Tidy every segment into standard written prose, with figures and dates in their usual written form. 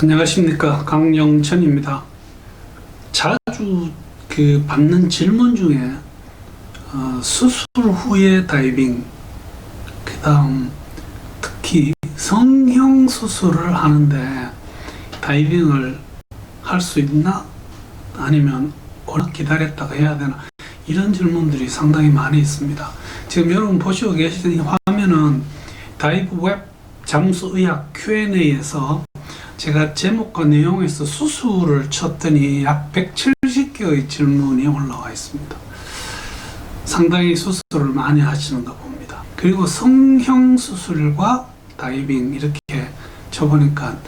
안녕하십니까, 강영천입니다. 자주 받는 질문 중에 수술 후에 다이빙, 그 다음 특히 성형 수술을 하는데 다이빙을 할 수 있나? 아니면 오래 기다렸다가 해야 되나? 이런 질문들이 상당히 많이 있습니다. 지금 여러분 보시고 계시는 화면은 다이브 웹 잠수의학 Q&A에서 제가 제목과 내용에서 수술을 쳤더니 약 170개의 질문이 올라와 있습니다. 상당히 수술을 많이 하시는가 봅니다. 그리고 성형 수술과 다이빙 이렇게 쳐보니까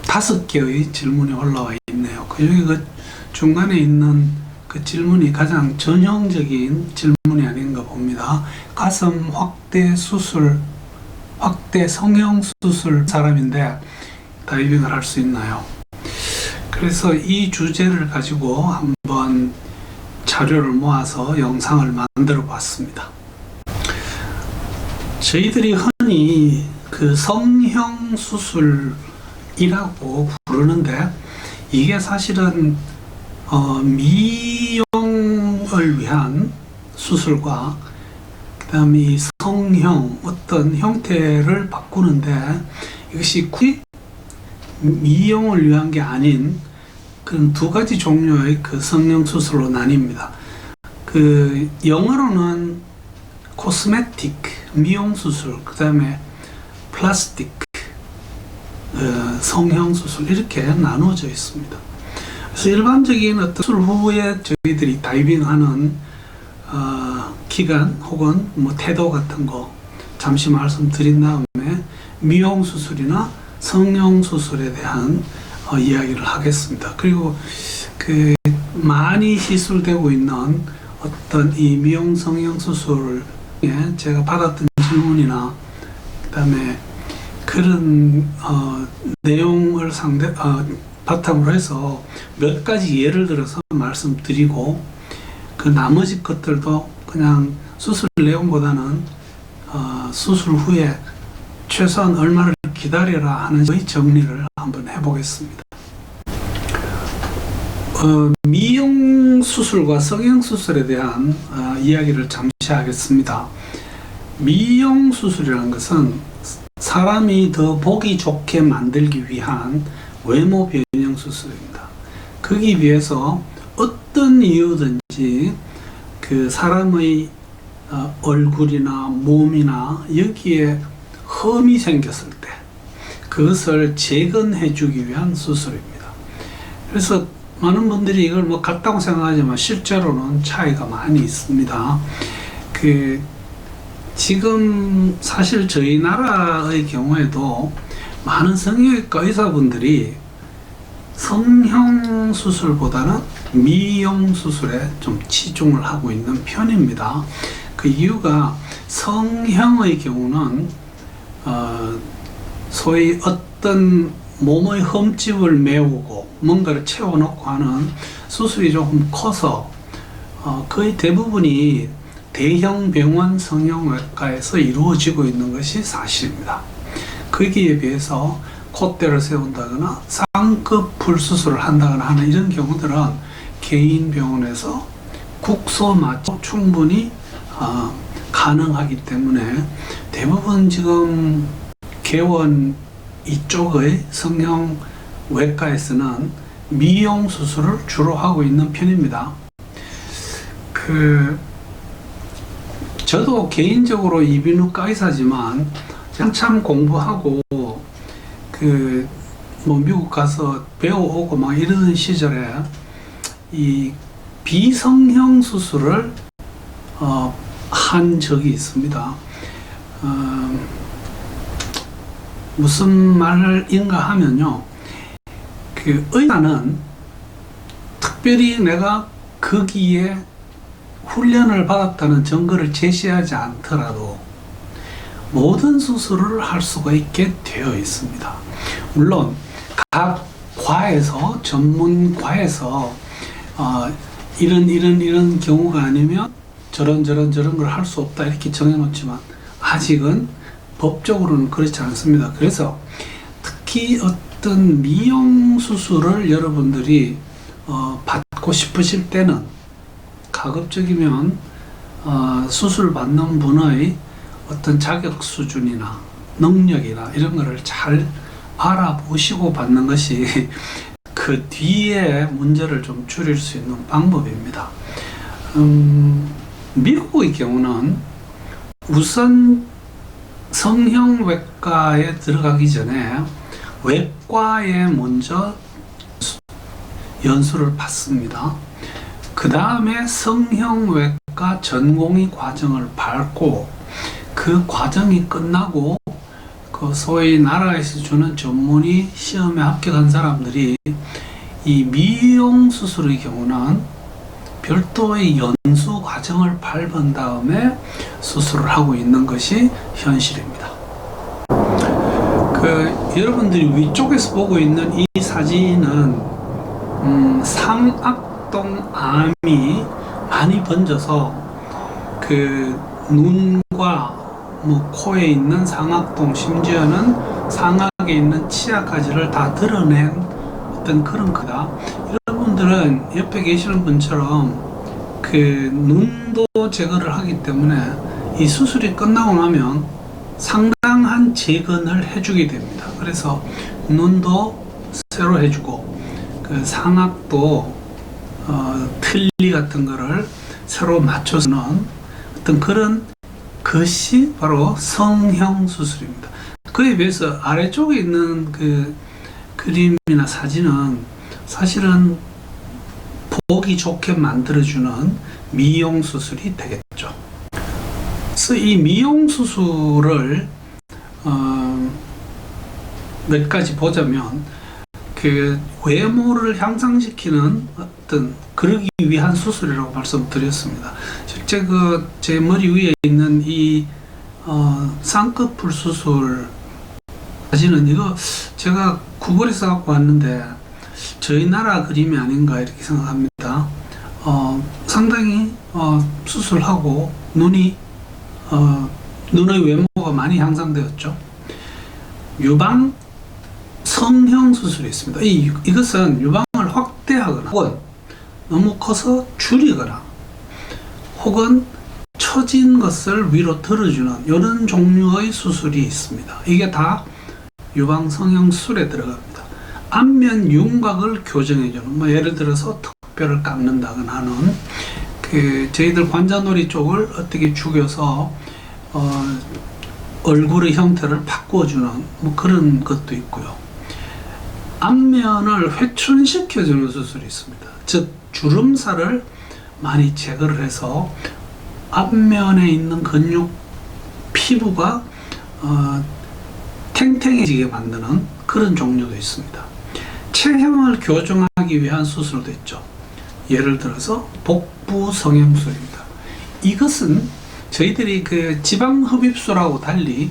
5개의 질문이 올라와 있네요. 여기 그 중간에 있는 그 질문이 가장 전형적인 질문이 아닌가 봅니다. 가슴 확대 성형 수술 사람인데 다이빙을 할 수 있나요? 그래서 이 주제를 가지고 한번 자료를 모아서 영상을 만들어 봤습니다. 저희들이 흔히 그 성형 수술이라고 부르는데 이게 사실은 미용을 위한 수술과 그 다음에 이 성형, 어떤 형태를 바꾸는데 이것이 굳이 미용을 위한 게 아닌 그런 두 가지 종류의 그 성형 수술로 나뉩니다. 그 영어로는 코스메틱, 미용 수술, 그 다음에 플라스틱, 성형 수술 이렇게 나누어져 있습니다. 그래서 일반적인 어떤 수술 후에 저희들이 다이빙하는 기간 혹은 뭐 태도 같은 거 잠시 말씀드린 다음에 미용 수술이나 성형 수술에 대한 이야기를 하겠습니다. 그리고 그 많이 시술되고 있는 어떤 이 미용 성형 수술에 제가 받았던 질문이나 그 다음에 그런 내용을 바탕으로 해서 몇 가지 예를 들어서 말씀드리고 그 나머지 것들도 그냥 수술 내용보다는 수술 후에 최소한 얼마를 기다려라 하는 정리를 한번 해보겠습니다. 미용 수술과 성형 수술에 대한 이야기를 잠시 하겠습니다. 미용 수술이라는 것은 사람이 더 보기 좋게 만들기 위한 외모 변형 수술입니다. 거기에 비해서 어떤 이유든지 그 사람의 얼굴이나 몸이나 여기에 험이 생겼을 때 그것을 재건해 주기 위한 수술입니다. 그래서 많은 분들이 이걸 뭐 같다고 생각하지만 실제로는 차이가 많이 있습니다. 지금 사실 저희 나라의 경우에도 많은 성형외과 의사분들이 성형 수술보다는 미용 수술에 좀 치중을 하고 있는 편입니다. 그 이유가 성형의 경우는 소위 어떤 몸의 흠집을 메우고 뭔가를 채워넣고 하는 수술이 조금 커서 거의 대부분이 대형 병원 성형외과에서 이루어지고 있는 것이 사실입니다. 거기에 비해서 콧대를 세운다거나 쌍꺼풀 풀수술을 한다거나 하는 이런 경우들은 개인 병원에서 국소 맞춰 충분히 가능하기 때문에 대부분 지금 개원 이쪽의 성형외과에서는 미용 수술을 주로 하고 있는 편입니다. 저도 개인적으로 이비인후과 의사지만 한참 공부하고 미국 가서 배워오고 막 이러던 시절에 이 비성형 수술을 한 적이 있습니다. 무슨 말인가 하면요, 그 의사는 특별히 내가 거기에 훈련을 받았다는 증거를 제시하지 않더라도 모든 수술을 할 수가 있게 되어 있습니다. 물론 각 과에서 전문과에서 이런 경우가 아니면 저런 걸 할 수 없다 이렇게 정해놓지만 아직은 법적으로는 그렇지 않습니다. 그래서 특히 특히 어떤 미용 수술을 여러분들이 받고 싶으실 때는 가급적이면 수술 받는 분의 어떤 자격 수준이나 능력이나 이런 거를 잘 알아보시고 받는 것이 그 뒤에 문제를 좀 줄일 수 있는 방법입니다. 미국의 경우는 우선 성형외과에 들어가기 전에 외과에 먼저 연수를 받습니다. 그 다음에 성형외과 전공의 과정을 밟고 그 과정이 끝나고 그 소위 나라에서 주는 전문의 시험에 합격한 사람들이 이 미용 수술의 경우는 별도의 연수 과정을 밟은 다음에 수술을 하고 있는 것이 현실입니다. 여러분들이 위쪽에서 보고 있는 이 사진은 상악동 암이 많이 번져서 눈과 코에 있는 상악동, 심지어는 상악에 있는 치아까지를 다 드러낸 어떤 그런 거다. 여러분들은 옆에 계시는 분처럼 눈도 제거를 하기 때문에 이 수술이 끝나고 나면 상당한 재건을 해주게 됩니다. 그래서 눈도 새로 해주고 상악도 틀니 같은 거를 새로 맞춰주는 어떤 그런 것이 바로 성형 수술입니다. 그에 비해서 아래쪽에 있는 그림이나 사진은 사실은 보기 좋게 만들어주는 미용 수술이 되겠죠. 그래서 이 미용 수술을 몇 가지 보자면 외모를 향상시키는 어떤 그러기 위한 수술이라고 말씀드렸습니다. 실제 제 머리 위에 있는 이 쌍꺼풀 수술 사진은 이거 제가 구글에서 갖고 왔는데 저희 나라 그림이 아닌가 이렇게 생각합니다. 상당히 수술하고 눈의 외모가 많이 향상되었죠. 유방 성형 수술이 있습니다. 이것은 유방을 확대하거나 혹은 너무 커서 줄이거나 혹은 처진 것을 위로 들어주는 이런 종류의 수술이 있습니다. 이게 다 유방 성형 수술에 들어갑니다. 안면 윤곽을 교정해주는 예를 들어서 턱뼈를 깎는다거나 하는 저희들 관자놀이 쪽을 어떻게 죽여서 얼굴의 형태를 바꿔주는 그런 것도 있고요. 안면을 회춘시켜주는 수술이 있습니다. 즉 주름살을 많이 제거를 해서 앞면에 있는 근육 피부가 탱탱해지게 만드는 그런 종류도 있습니다. 체형을 교정하기 위한 수술도 있죠. 예를 들어서 복부 성형술입니다. 이것은 저희들이 지방 흡입술하고 달리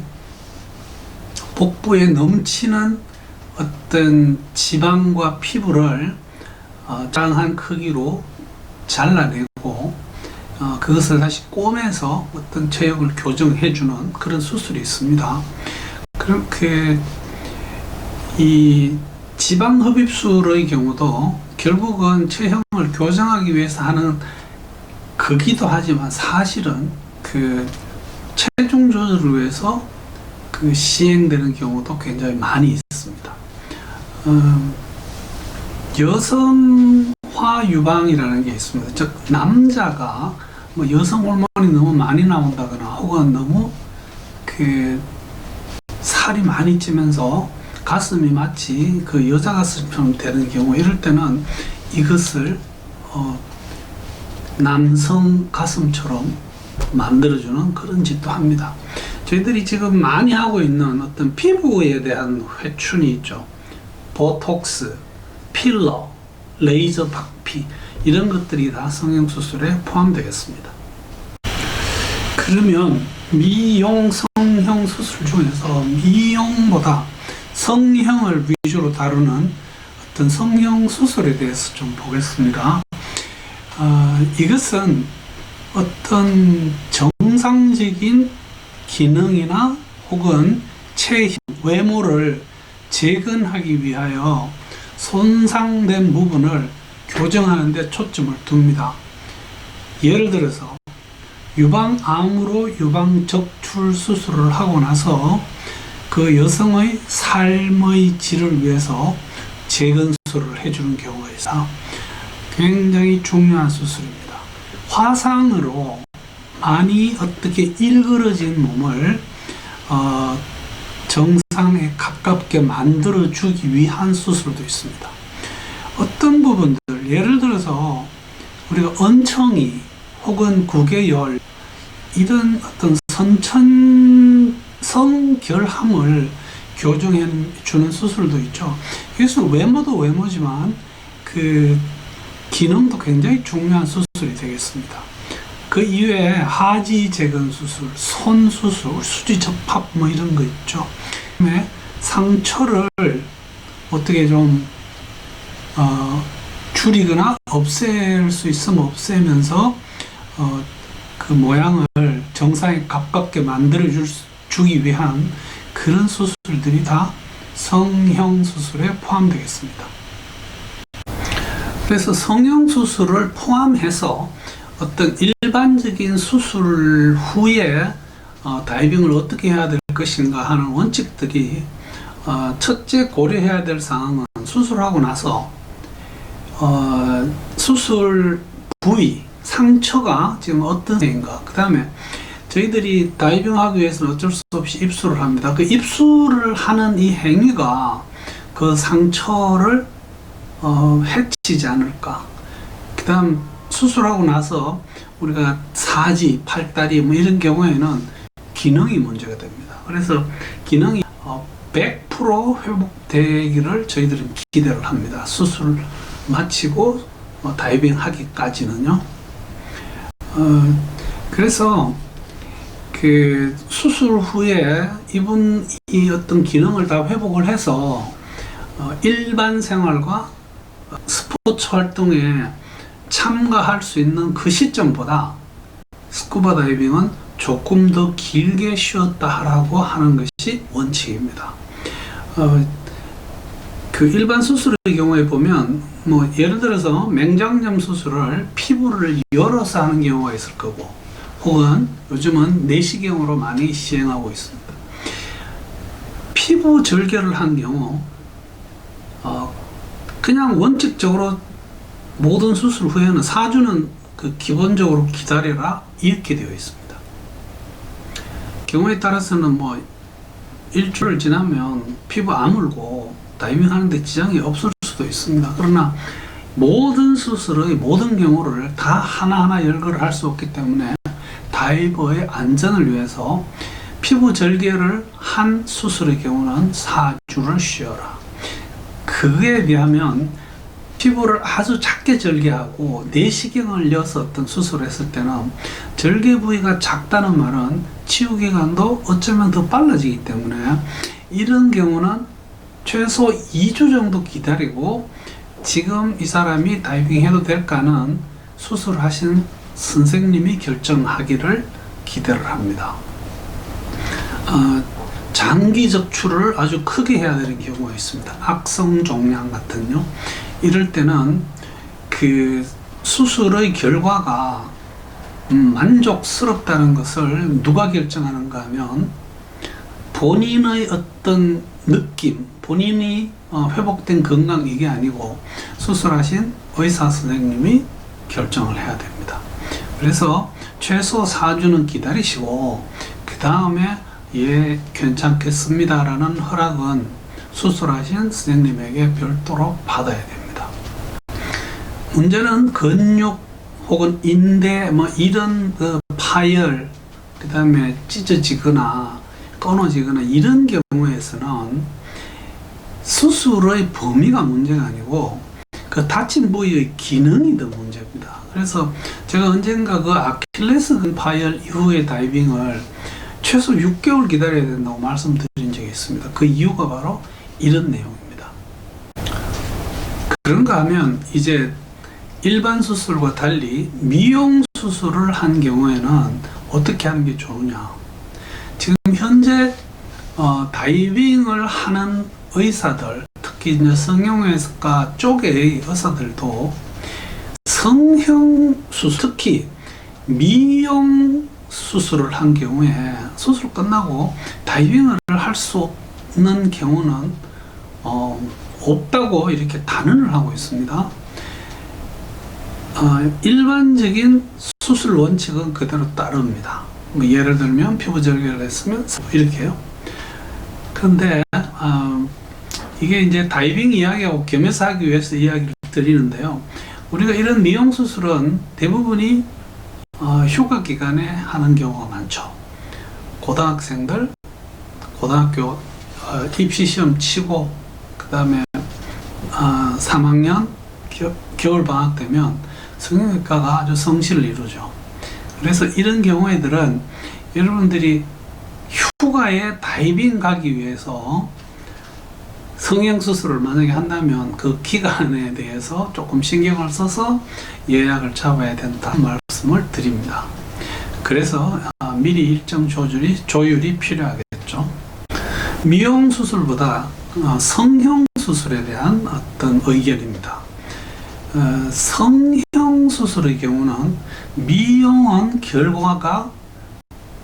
복부에 넘치는 어떤 지방과 피부를 적당한 크기로 잘라내고 그것을 다시 꼬매서 어떤 체형을 교정해주는 그런 수술이 있습니다. 그렇게 이 지방 흡입술의 경우도 결국은 체형을 교정하기 위해서 하는 거기도 하지만 사실은 체중 조절을 위해서 시행되는 경우도 굉장히 많이 있습니다. 여성화 유방이라는 게 있습니다. 즉 남자가 여성 호르몬이 너무 많이 나온다거나 혹은 너무 살이 많이 찌면서 가슴이 마치 여자 가슴처럼 되는 경우, 이럴 때는 이것을 남성 가슴처럼 만들어주는 그런 짓도 합니다. 저희들이 지금 많이 하고 있는 어떤 피부에 대한 회춘이 있죠. 보톡스, 필러, 레이저 박피 이런 것들이 다 성형수술에 포함되겠습니다. 그러면 미용 성형 수술 중에서 미용보다 성형을 위주로 다루는 어떤 성형 수술에 대해서 좀 보겠습니다. 이것은 어떤 정상적인 기능이나 혹은 외모를 재건하기 위하여 손상된 부분을 교정하는 데 초점을 둡니다. 예를 들어서 유방암으로 유방적출 수술을 하고 나서 그 여성의 삶의 질을 위해서 재건수술을 해주는 경우가 있어 굉장히 중요한 수술입니다. 화상으로 많이 어떻게 일그러진 몸을 정상에 가깝게 만들어주기 위한 수술도 있습니다. 어떤 부분들, 예를 들어서 우리가 언청이 혹은 구개열 이런 어떤 성결함을 교정해 주는 수술도 있죠. 그래서 외모도 외모지만 그 기능도 굉장히 중요한 수술이 되겠습니다. 그 이외에 하지 재건 수술, 손 수술, 수지 접합 뭐 이런 거 있죠. 그다음에 상처를 어떻게 좀 줄이거나 없앨 수 있으면 없애면서 그 모양을 정상에 가깝게 만들어 주기 위한 그런 수술들이 다 성형 수술에 포함되겠습니다. 그래서 성형 수술을 포함해서 어떤 일반적인 수술 후에 다이빙을 어떻게 해야 될 것인가 하는 원칙들이 첫째 고려해야 될 사항은 수술하고 나서 수술 부위, 상처가 지금 어떤 상태인가. 그 다음에 저희들이 다이빙 하기 위해서는 어쩔 수 없이 입수를 합니다. 그 입수를 하는 이 행위가 그 상처를 해치지 않을까. 그 다음 수술하고 나서 우리가 사지, 팔다리 뭐 이런 경우에는 기능이 문제가 됩니다. 그래서 기능이 100% 회복되기를 저희들은 기대를 합니다. 수술 마치고 다이빙 하기까지는요. 그래서 그 수술 후에 이분이 어떤 기능을 다 회복을 해서 일반 생활과 스포츠 활동에 참가할 수 있는 그 시점보다 스쿠버 다이빙은 조금 더 길게 쉬었다 하라고 하는 것이 원칙입니다. 그 일반 수술의 경우에 보면 뭐 예를 들어서 맹장염 수술을 피부를 열어서 하는 경우가 있을 거고, 혹은 요즘은 내시경으로 많이 시행하고 있습니다. 피부 절개를 한 경우 그냥 원칙적으로 모든 수술 후에는 4주는 그 기본적으로 기다려라 이렇게 되어 있습니다. 경우에 따라서는 뭐 일주일 지나면 피부 아물고 다이빙 하는데 지장이 없을 수도 있습니다. 그러나 모든 수술의 모든 경우를 다 하나하나 열거를 할 수 없기 때문에 다이버의 안전을 위해서 피부 절개를 한 수술의 경우는 4주를 쉬어라. 그에 비하면 피부를 아주 작게 절개하고 내시경을 넣어서 어떤 수술을 했을 때는 절개 부위가 작다는 말은 치유 기간도 어쩌면 더 빨라지기 때문에 이런 경우는 최소 2주 정도 기다리고 지금 이 사람이 다이빙 해도 될까는 수술하신 선생님이 결정하기를 기대를 합니다. 장기 적출을 아주 크게 해야 되는 경우가 있습니다. 악성 종양 같은요. 이럴 때는 그 수술의 결과가 만족스럽다는 것을 누가 결정하는가 하면 본인의 어떤 느낌, 본인이 회복된 건강 이게 아니고 수술하신 의사 선생님이 결정을 해야 됩니다. 그래서 최소 4주는 기다리시고 그 다음에 예 괜찮겠습니다 라는 허락은 수술하신 선생님에게 별도로 받아야 됩니다. 문제는 근육 혹은 인대 뭐 이런 그 파열, 그 다음에 찢어지거나 끊어지거나 이런 경우에서는 수술의 범위가 문제가 아니고 그 다친 부위의 기능이 더 문제입니다. 그래서 제가 언젠가 그 아킬레스건 파열 이후의 다이빙을 최소 6개월 기다려야 된다고 말씀드린 적이 있습니다. 그 이유가 바로 이런 내용입니다. 그런가 하면 이제 일반 수술과 달리 미용 수술을 한 경우에는 어떻게 하는 게 좋으냐. 지금 현재 다이빙을 하는 의사들, 특히 이제 성형외과 쪽의 의사들도 성형 수술, 특히 미용 수술을 한 경우에 수술 끝나고 다이빙을 할 수 없는 경우는 없다고 이렇게 단언을 하고 있습니다. 일반적인 수술 원칙은 그대로 따릅니다. 뭐 예를 들면 피부 절개를 했으면 이렇게요. 그런데 이게 이제 다이빙 이야기하고 겸해서 하기 위해서 이야기를 드리는데요. 우리가 이런 미용 수술은 대부분이 휴가 기간에 하는 경우가 많죠. 고등학생들 고등학교 입시 시험 치고 그 다음에 3학년 겨울 방학 되면 성형외과가 아주 성실을 이루죠. 그래서 이런 경우에들은 여러분들이 휴가에 다이빙 가기 위해서 성형수술을 만약에 한다면 그 기간에 대해서 조금 신경을 써서 예약을 잡아야 된다는 말씀을 드립니다. 그래서 미리 일정 조율이 필요하겠죠. 미용 수술보다 성형 수술에 대한 어떤 의견입니다. 성형 수술의 경우는 미용은 결과가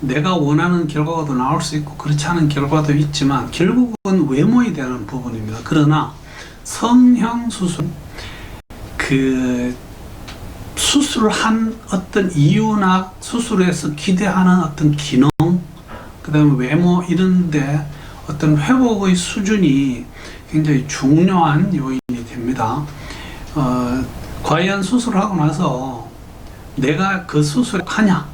내가 원하는 결과가 나올 수 있고 그렇지 않은 결과도 있지만 결국은 외모에 대한 부분입니다. 그러나 성형 수술, 수술을 한 어떤 이유나 수술에서 기대하는 어떤 기능, 그 다음에 외모 이런데 어떤 회복의 수준이 굉장히 중요한 요인이 됩니다. 과연 수술하고 나서 내가 그 수술을 하냐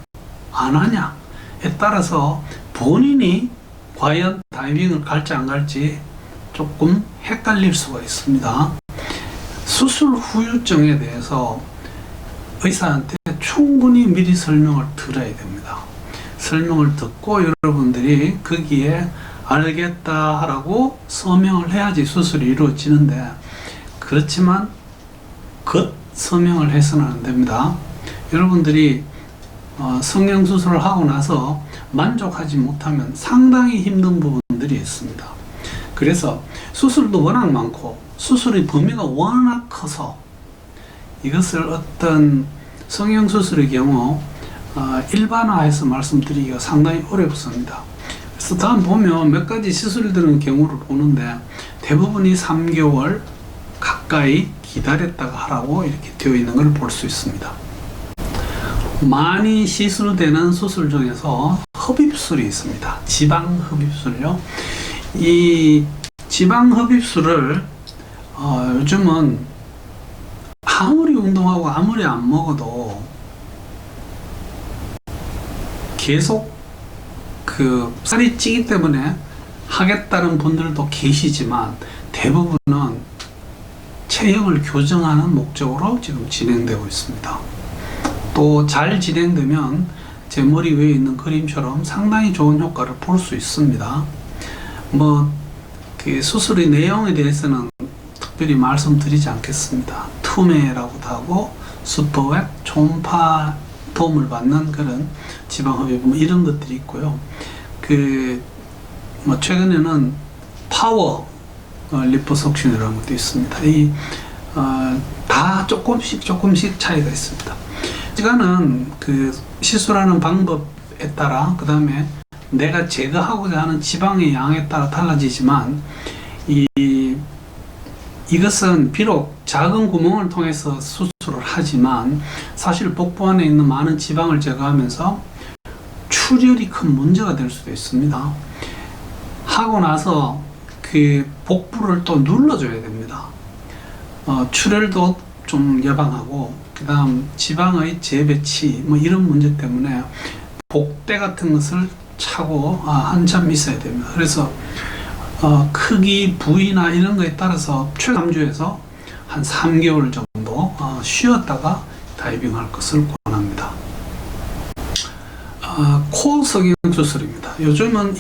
안 하냐에 따라서 본인이 과연 다이빙을 갈지 안 갈지 조금 헷갈릴 수가 있습니다. 수술 후유증에 대해서 의사한테 충분히 미리 설명을 들어야 됩니다. 설명을 듣고 여러분들이 거기에 알겠다 하라고 서명을 해야지 수술이 이루어지는데, 그렇지만 서명을 해서는 안 됩니다. 여러분들이 성형수술을 하고 나서 만족하지 못하면 상당히 힘든 부분들이 있습니다. 그래서 수술도 워낙 많고 수술의 범위가 워낙 커서 이것을 어떤 성형수술의 경우 일반화해서 말씀드리기가 상당히 어렵습니다. 그래서 다음 보면 몇 가지 시술들은 경우를 보는데 대부분이 3개월 가까이 기다렸다가 하라고 이렇게 되어 있는 걸 볼 수 있습니다. 많이 시술되는 수술 중에서 흡입술이 있습니다. 지방흡입술요. 이 지방흡입술을 요즘은 아무리 운동하고 아무리 안 먹어도 계속 살이 찌기 때문에 하겠다는 분들도 계시지만 대부분은 체형을 교정하는 목적으로 지금 진행되고 있습니다. 또 잘 진행되면 제 머리 위에 있는 그림처럼 상당히 좋은 효과를 볼 수 있습니다. 수술의 내용에 대해서는 특별히 말씀드리지 않겠습니다. 투매라고도 하고 슈퍼웻, 초음파 도움을 받는 그런 지방흡입 이런 것들이 있고요. 최근에는 파워 리포석션이라는 것도 있습니다. 다 조금씩 차이가 있습니다. 시간은 시술하는 방법에 따라, 그 다음에 내가 제거하고자 하는 지방의 양에 따라 달라지지만 이것은 비록 작은 구멍을 통해서 수술을 하지만 사실 복부 안에 있는 많은 지방을 제거하면서 출혈이 큰 문제가 될 수도 있습니다. 하고 나서 복부를 또 눌러줘야 됩니다. 출혈도 좀 예방하고, 그 다음 지방의 재배치 이런 문제 때문에 복대 같은 것을 차고 한참 있어야 됩니다. 그래서 크기, 부위나 이런 거에 따라서 최소 3주에서 한 3개월 정도 쉬었다가 다이빙 할 것을 권합니다. 코 성형 수술입니다. 요즘은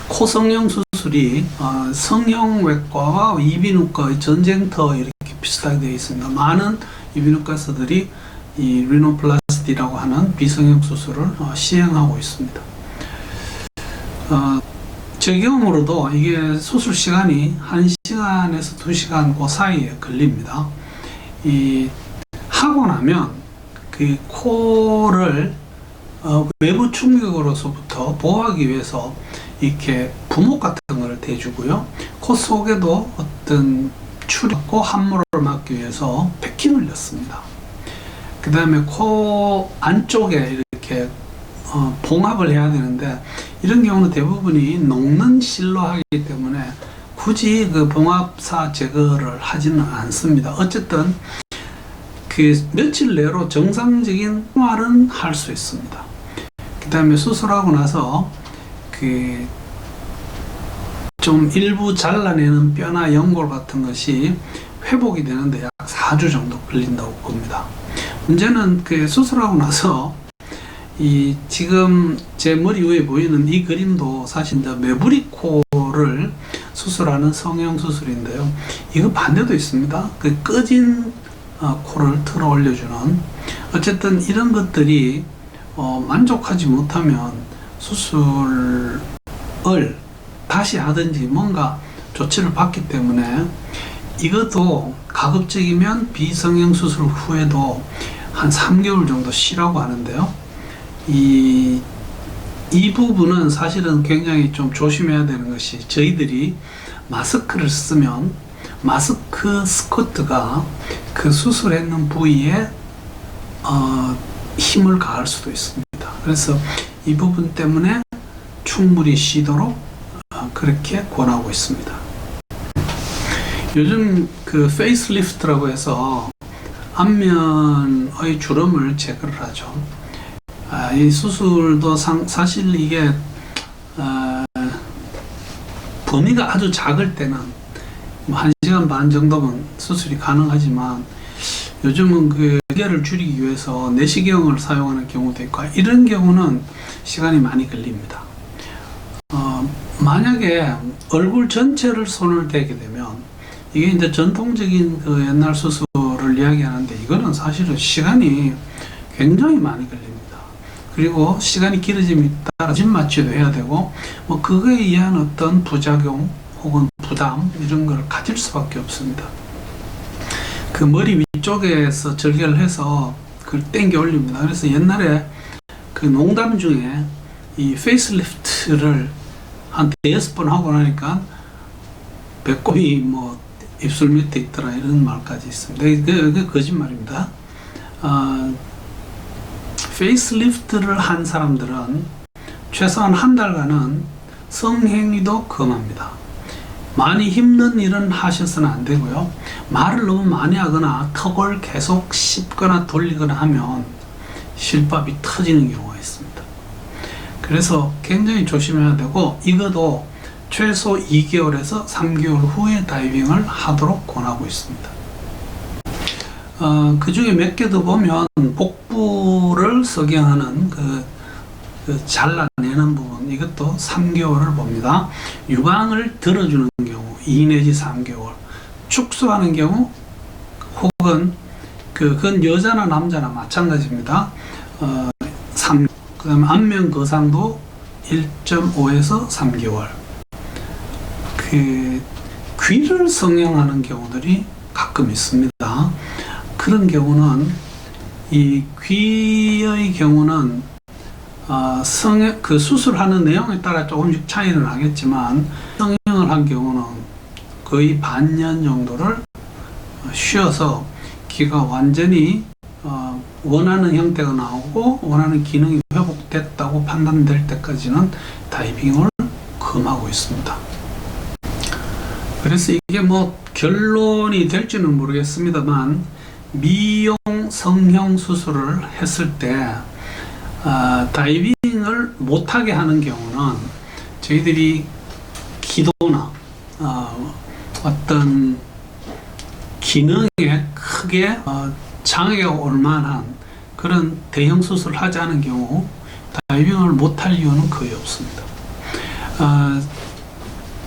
코 성형 수술이 성형외과와 이비인후과의 전쟁터 이렇게 비슷하게 되어 있습니다. 많은 이비인후과 의사들이 이 리노플라스티라고 하는 비성형 수술을 시행하고 있습니다. 제 경험으로도 이게 수술 시간이 1시간에서 2시간 그 사이에 걸립니다. 하고 나면 그 코를 외부 충격으로서부터 보호하기 위해서 이렇게 부목 같은 걸 대주고요. 코 속에도 어떤 출입고 함몰을 막기 위해서 패킹을 넣습니다. 그 다음에 코 안쪽에 이렇게 봉합을 해야 되는데, 이런 경우는 대부분이 녹는 실로 하기 때문에 굳이 그 봉합사 제거를 하지는 않습니다. 어쨌든 그 며칠 내로 정상적인 생활은 할 수 있습니다. 그 다음에 수술하고 나서 그 좀 일부 잘라내는 뼈나 연골 같은 것이 회복이 되는데 약 4주 정도 걸린다고 봅니다. 문제는 그 수술하고 나서 지금 제 머리 위에 보이는 이 그림도 사실 이제 매부리 코를 수술하는 성형 수술인데요. 이거 반대도 있습니다. 그 꺼진 코를 틀어 올려주는, 어쨌든 이런 것들이 만족하지 못하면 수술을 다시 하든지 뭔가 조치를 받기 때문에, 이것도 가급적이면 비성형 수술 후에도 한 3개월 정도 쉬라고 하는데요. 이 부분은 사실은 굉장히 좀 조심해야 되는 것이, 저희들이 마스크를 쓰면 마스크 스커트가 그 수술했는 부위에 힘을 가할 수도 있습니다. 그래서 이 부분 때문에 충분히 쉬도록 그렇게 권하고 있습니다. 요즘 그 페이스리프트라고 해서 안면의 주름을 제거를 하죠. 이 수술도 사실 이게 범위가 아주 작을 때는 뭐 1시간 반 정도면 수술이 가능하지만, 요즘은 그 무게를 줄이기 위해서 내시경을 사용하는 경우도 있고, 이런 경우는 시간이 많이 걸립니다. 만약에 얼굴 전체를 손을 대게 되면, 이게 이제 전통적인 그 옛날 수술을 이야기하는데, 이거는 사실은 시간이 굉장히 많이 걸립니다. 그리고 시간이 길어짐에 따라 집 마취도 해야 되고, 뭐 그거에 의한 어떤 부작용 혹은 부담 이런 걸 가질 수밖에 없습니다. 그 머리 위쪽에서 절개를 해서 그걸 당겨 올립니다. 그래서 옛날에 그 농담 중에 이 페이스리프트를 한 5번 하고 나니까 배꼽이 뭐 입술 밑에 있더라, 이런 말까지 있습니다. 그게 거짓말입니다. 페이스리프트를 한 사람들은 최소한 한 달간은 성행위도 금합니다. 많이 힘든 일은 하셔서는 안 되고요. 말을 너무 많이 하거나 턱을 계속 씹거나 돌리거나 하면 실밥이 터지는 경우가 있습니다. 그래서 굉장히 조심해야 되고, 이것도 최소 2개월에서 3개월 후에 다이빙을 하도록 권하고 있습니다. 그 중에 몇 개 더 보면 복부를 석양하는 그 잘라내는 부분, 이것도 3개월을 봅니다. 유방을 들어주는 경우 2 내지 3개월, 축소하는 경우 혹은 그건 여자나 남자나 마찬가지입니다. 3, 그 다음에 안면 거상도 1.5에서 3개월. 그 귀를 성형하는 경우들이 가끔 있습니다. 그런 경우는, 이 귀의 경우는 성형, 그 수술하는 내용에 따라 조금씩 차이는 나겠지만, 성형을 한 경우는 거의 반년 정도를 쉬어서 귀가 완전히 원하는 형태가 나오고 원하는 기능이 회복됐다고 판단될 때까지는 다이빙을 금하고 있습니다. 그래서 이게 뭐 결론이 될지는 모르겠습니다만, 미용 성형 수술을 했을 때 다이빙을 못하게 하는 경우는 저희들이 기도나 어떤 기능에 크게 장애가 올 만한 그런 대형 수술을 하지 않은 경우 다이빙을 못할 이유는 거의 없습니다.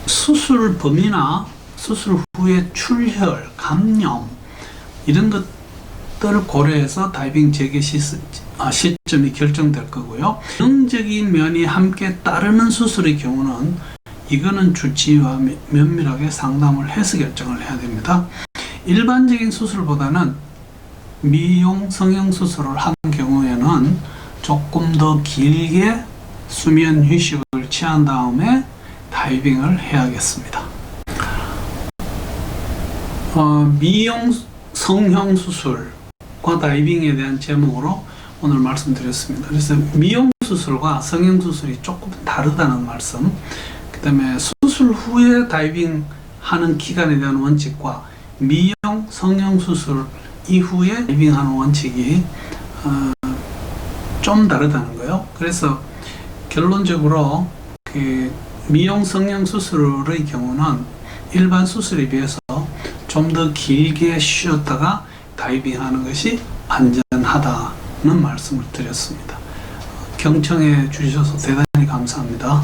수술 범위나 수술 후에 출혈, 감염 이런 것들을 고려해서 다이빙 재개 시점이 결정될 거고요. 기능적인 면이 함께 따르는 수술의 경우는 이거는 주치의와 면밀하게 상담을 해서 결정을 해야 됩니다. 일반적인 수술보다는 미용 성형 수술을 한 경우에는 조금 더 길게 수면 휴식을 취한 다음에 다이빙을 해야겠습니다. 미용 성형 수술과 다이빙에 대한 제목으로 오늘 말씀드렸습니다. 그래서 미용 수술과 성형 수술이 조금 다르다는 말씀, 그 다음에 수술 후에 다이빙 하는 기간에 대한 원칙과 미용 성형 수술 이후에 다이빙 하는 원칙이 좀 다르다는 거예요. 그래서 결론적으로 그 미용 성형 수술의 경우는 일반 수술에 비해서 좀 더 길게 쉬었다가 다이빙 하는 것이 안전하다는 말씀을 드렸습니다. 경청해 주셔서 대단히 감사합니다.